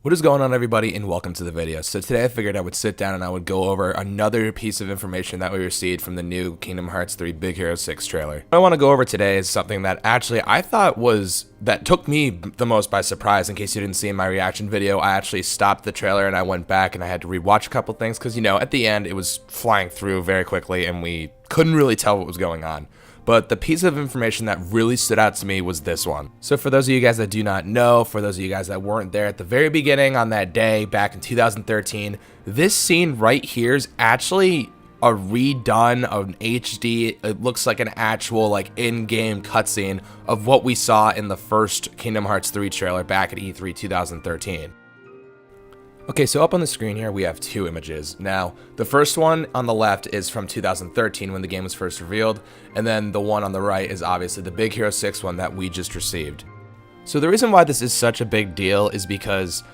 What is going on, everybody, and welcome to the video. So today I figured I would sit down and I would go over another piece of information that we received from the new Kingdom Hearts 3 Big Hero 6 trailer. What I want to go over today is something that actually I thought that took me the most by surprise. In case you didn't see in my reaction video, I actually stopped the trailer and I went back and I had to rewatch a couple things because, you know, at the end it was flying through very quickly and we couldn't really tell what was going on. But the piece of information that really stood out to me was this one. So for those of you guys that do not know, for those of you guys that weren't there at the very beginning on that day back in 2013, this scene right here is actually a redone of an HD. It looks like an actual in-game cutscene of what we saw in the first Kingdom Hearts 3 trailer back at E3 2013. Okay, so up on the screen here, we have two images. Now, the first one on the left is from 2013 when the game was first revealed, and then the one on the right is obviously the Big Hero 6 one that we just received. So the reason why this is such a big deal is because,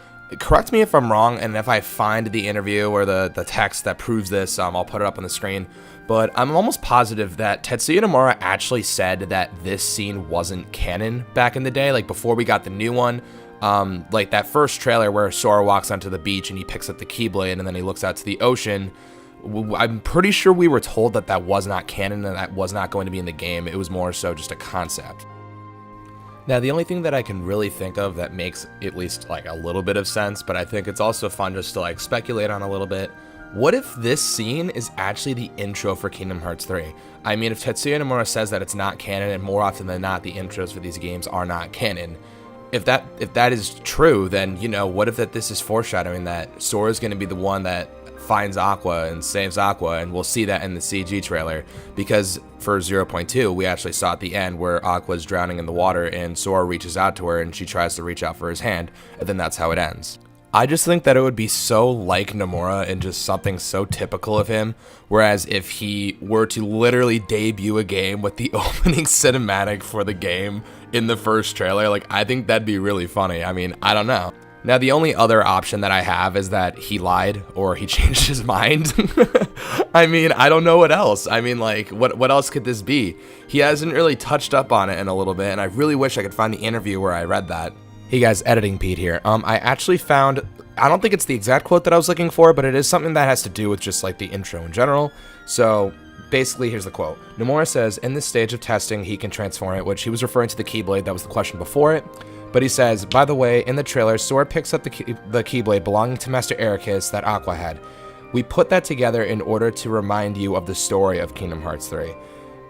correct me if I'm wrong, and if I find the interview or the text that proves this, I'll put it up on the screen, but I'm almost positive that Tetsuya Nomura actually said that this scene wasn't canon back in the day, like before we got the new one. Like that first trailer where Sora walks onto the beach and he picks up the Keyblade and then he looks out to the ocean. I'm pretty sure we were told that that was not canon and that was not going to be in the game. It was more so just a concept. Now, the only thing that I can really think of that makes at least like a little bit of sense, but I think it's also fun just to like speculate on a little bit. What if this scene is actually the intro for Kingdom Hearts 3? I mean, if Tetsuya Nomura says that it's not canon, and more often than not, the intros for these games are not canon. If that is true, then, you know, what if this is foreshadowing that Sora is going to be the one that finds Aqua and saves Aqua, and we'll see that in the CG trailer, because for 0.2 we actually saw at the end where Aqua is drowning in the water and Sora reaches out to her and she tries to reach out for his hand, and then that's how it ends. I just think that it would be so like Nomura and just something so typical of him, whereas if he were to literally debut a game with the opening cinematic for the game in the first trailer, like, I think that'd be really funny. I mean, I don't know. Now, the only other option that I have is that he lied or he changed his mind. I mean, I don't know what else. I mean, like, what else could this be? He hasn't really touched up on it in a little bit, and I really wish I could find the interview where I read that. Hey guys, Editing Pete here. I actually found, I don't think it's the exact quote that I was looking for, but it is something that has to do with just like the intro in general. So basically, here's the quote. Nomura says, in this stage of testing, he can transform it, which he was referring to the Keyblade. That was the question before it. But he says, by the way, in the trailer, Sora picks up the Keyblade belonging to Master Ericus that Aqua had. We put that together in order to remind you of the story of Kingdom Hearts 3.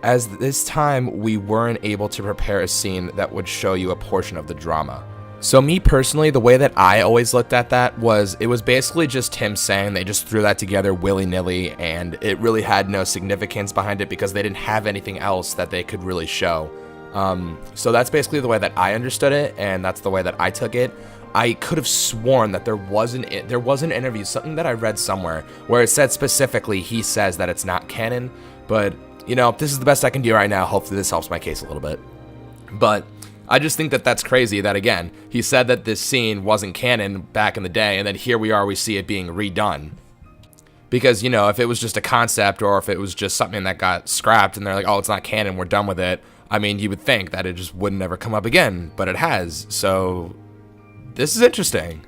As this time, we weren't able to prepare a scene that would show you a portion of the drama. So me personally, the way that I always looked at that was, it was basically just him saying they just threw that together willy-nilly, and it really had no significance behind it because they didn't have anything else that they could really show. So that's basically the way that I understood it, and that's the way that I took it. I could have sworn that there was an interview, something that I read somewhere, where it said specifically he says that it's not canon, but, you know, this is the best I can do right now. Hopefully this helps my case a little bit. But I just think that that's crazy that, again, he said that this scene wasn't canon back in the day, and then here we are, we see it being redone. Because, you know, if it was just a concept or if it was just something that got scrapped and they're like, oh, it's not canon, we're done with it, I mean, you would think that it just wouldn't ever come up again, but it has. So this is interesting.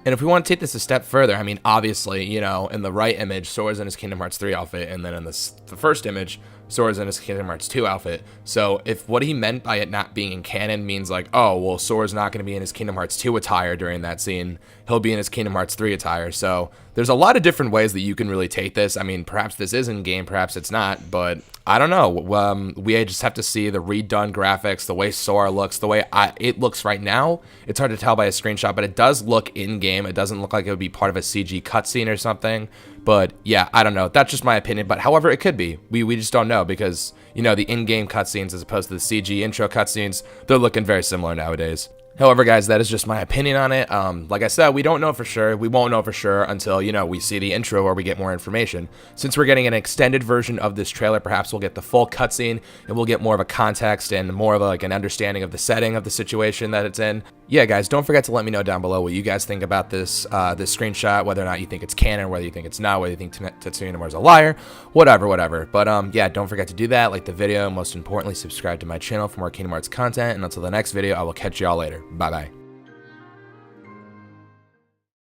And if we want to take this a step further, I mean, obviously, you know, in the right image, Sora's in his Kingdom Hearts 3 outfit, and then in the first image, Sora's in his Kingdom Hearts 2 outfit. So if what he meant by it not being in canon means like, oh, well, Sora's not going to be in his Kingdom Hearts 2 attire during that scene, he'll be in his Kingdom Hearts 3 attire. So there's a lot of different ways that you can really take this. I mean, perhaps this is in game, perhaps it's not, but I don't know. We just have to see the redone graphics, the way Sora looks, the way it looks right now. It's hard to tell by a screenshot, but it does look in game. It doesn't look like it would be part of a CG cutscene or something. But yeah, I don't know. That's just my opinion. But however, it could be. We just don't know because, you know, the in-game cutscenes as opposed to the CG intro cutscenes, they're looking very similar nowadays. However, guys, that is just my opinion on it. Like I said, we don't know for sure. We won't know for sure until, you know, we see the intro or we get more information. Since we're getting an extended version of this trailer, perhaps we'll get the full cutscene and we'll get more of a context and more of like an understanding of the setting of the situation that it's in. Yeah, guys, don't forget to let me know down below what you guys think about this this screenshot, whether or not you think it's canon, whether you think it's not, whether you think Tetsuya Nomura is a liar, whatever. But yeah, don't forget to do that, like the video, and most importantly, subscribe to my channel for more Kingdom Hearts content, and until the next video, I will catch y'all later. Bye-bye.